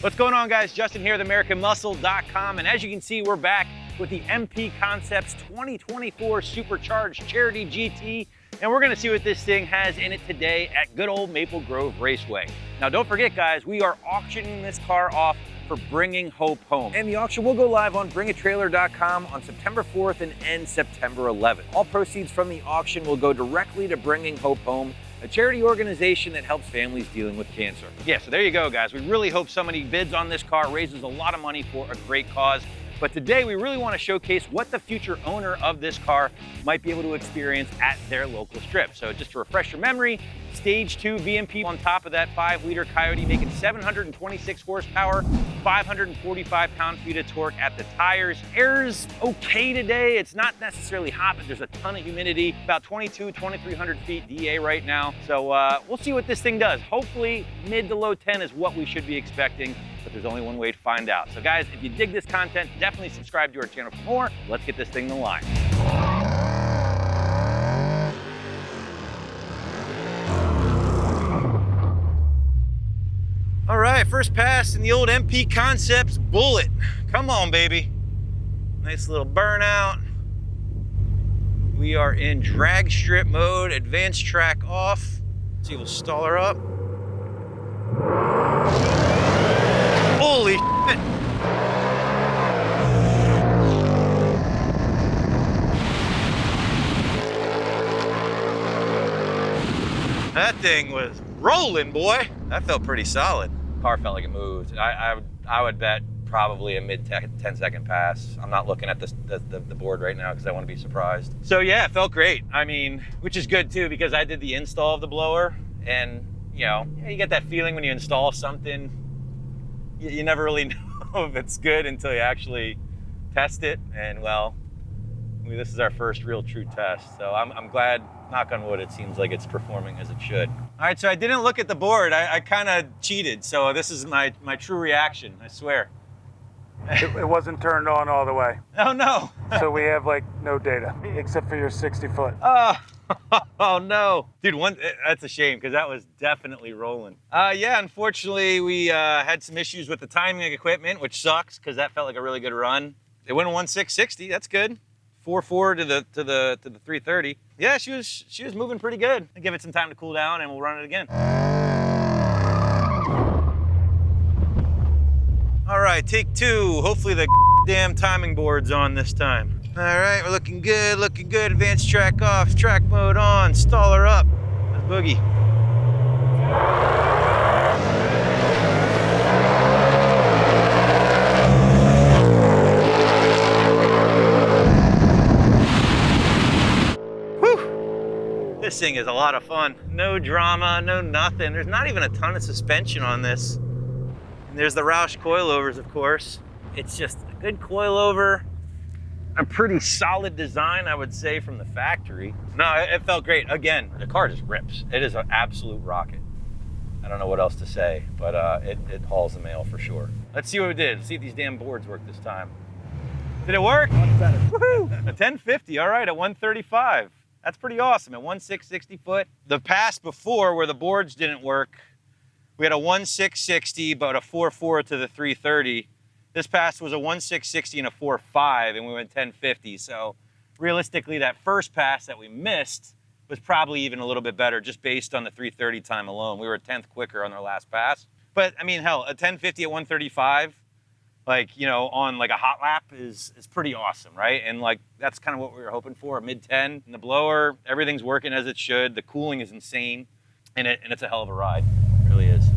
What's going on, guys? Justin here with AmericanMuscle.com, and as you can see, we're back with the MP Concepts 2024 Supercharged Charity GT, and we're gonna see what this thing has in it today at good old Maple Grove Raceway. Now, don't forget, guys, we are auctioning this car off for Bringing Hope Home. And the auction will go live on bringatrailer.com on September 4th and end September 11th. All proceeds from the auction will go directly to Bringing Hope Home, a charity organization that helps families dealing with cancer. Yeah, so there you go, guys. We really hope somebody bids on this car, raises a lot of money for a great cause. But today we really want to showcase what the future owner of this car might be able to experience at their local strip. So just to refresh your memory, Stage 2 VMP on top of that 5-liter Coyote, making 726 horsepower, 545 pound-feet of torque at the tires. Air's okay today. It's not necessarily hot, but there's a ton of humidity. About 2,300 feet DA right now. So we'll see what this thing does. Hopefully mid to low 10 is what we should be expecting, but there's only one way to find out. So guys, if you dig this content, definitely subscribe to our channel for more. Let's get this thing in the line. All right, first pass in the old MP Concepts Bullet. Come on, baby. Nice little burnout. We are in drag strip mode, advanced track off. Let's see, we'll stall her up. Holy shit. That thing was rolling, boy. That felt pretty solid. Car felt like it moved. I would bet probably a mid 10-second pass. I'm not looking at the board right now because I want to be surprised. So yeah, it felt great. I mean, which is good too, because I did the install of the blower, and you know, you get that feeling when you install something, you never really know if it's good until you actually test it. And well, this is our first real true test. So I'm glad, knock on wood, it seems like it's performing as it should. All right, so I didn't look at the board. I kind of cheated. So this is my true reaction, I swear. It wasn't turned on all the way. Oh no. So we have like no data, except for your 60 foot. Oh no. Dude, that's a shame because that was definitely rolling. Yeah, unfortunately we had some issues with the timing of equipment, which sucks because that felt like a really good run. It went 1660, that's good. 4.4 to the 330. Yeah, she was moving pretty good. I'll give it some time to cool down and we'll run it again. All right, take two. Hopefully the damn timing board's on this time. All right, we're looking good, looking good. Advanced track off, track mode on, stall her up. Let's boogie. This thing is a lot of fun. No drama, no nothing. There's not even a ton of suspension on this. And there's the Roush coilovers, of course. It's just a good coilover. A pretty solid design, I would say, from the factory. No, it felt great. Again, the car just rips. It is an absolute rocket. I don't know what else to say, but it hauls the mail for sure. Let's see what it did. Let's see if these damn boards work this time. Did it work? Much better. Woohoo! A 1050, all right, at 135. That's pretty awesome at 1,660 foot. The pass before where the boards didn't work, we had a 1,660 but a 4.4 to the 330. This pass was a 1,660 and a 4.5 and we went 1050. So realistically, that first pass that we missed was probably even a little bit better just based on the 330 time alone. We were a 10th quicker on our last pass. But I mean, hell, a 1050 at 135, like, you know, on like a hot lap is pretty awesome, right? And like, that's kind of what we were hoping for, a mid-10. And the blower, everything's working as it should. The cooling is insane, and it's a hell of a ride. It really is.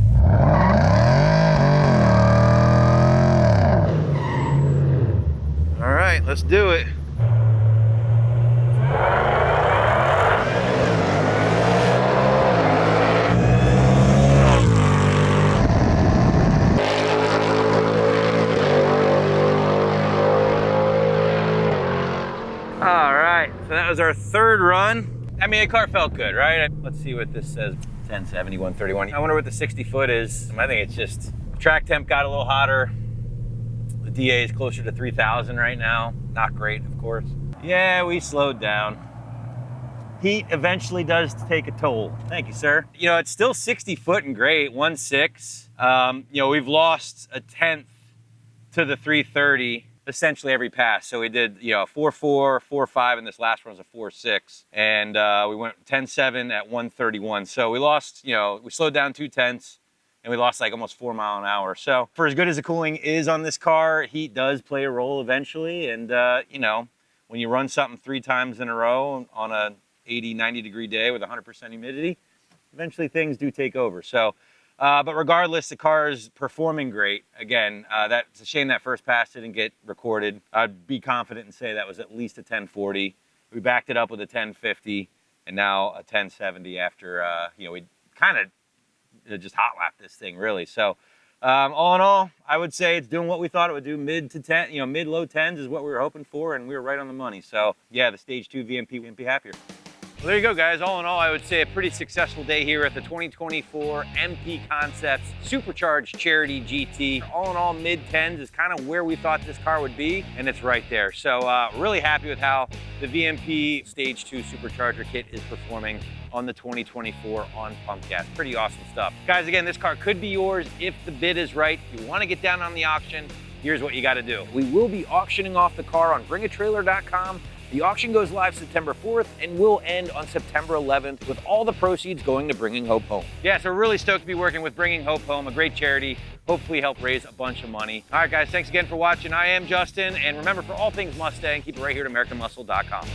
All right, let's do it. So that was our third run. I mean, the car felt good, right? Let's see what this says. 1070, 131. I wonder what the 60 foot is. I think it's just, track temp got a little hotter. The DA is closer to 3,000 right now. Not great, of course. Yeah, we slowed down. Heat eventually does take a toll. Thank you, sir. You know, it's still 60 foot and great, 1.6. You know, we've lost a tenth to the 330 essentially every pass. So we did, you know, 4.4, 4.5, and this last one was a 4.6. And we went 10.7 at 131. So we lost, you know, we slowed down 2/10, and we lost like almost 4 miles an hour. So for as good as the cooling is on this car, heat does play a role eventually. And, you know, when you run something 3 times in a row on a 80, 90 degree day with 100% humidity, eventually things do take over. So, but regardless, the car is performing great. Again, that's a shame that first pass didn't get recorded. I'd be confident and say that was at least a 1040. We backed it up with a 1050 and now a 1070 after, you know, we kind of just hot lapped this thing really. So all in all, I would say it's doing what we thought it would do. Mid to 10, you know, mid low 10s is what we were hoping for, and we were right on the money. So yeah, the Stage 2 VMP couldn't be happier. Well, there you go, guys. All in all, I would say a pretty successful day here at the 2024 MP Concepts Supercharged Charity GT. All in all, mid-10s is kind of where we thought this car would be, and it's right there. So really happy with how the VMP Stage 2 Supercharger kit is performing on the 2024 on Pump Gas. Pretty awesome stuff. Guys, again, this car could be yours if the bid is right. If you want to get down on the auction, here's what you got to do. We will be auctioning off the car on bringatrailer.com. The auction goes live September 4th and will end on September 11th with all the proceeds going to Bringing Hope Home. Yeah, so we're really stoked to be working with Bringing Hope Home, a great charity, hopefully help raise a bunch of money. All right, guys, thanks again for watching. I am Justin, and remember, for all things Mustang, keep it right here at AmericanMuscle.com.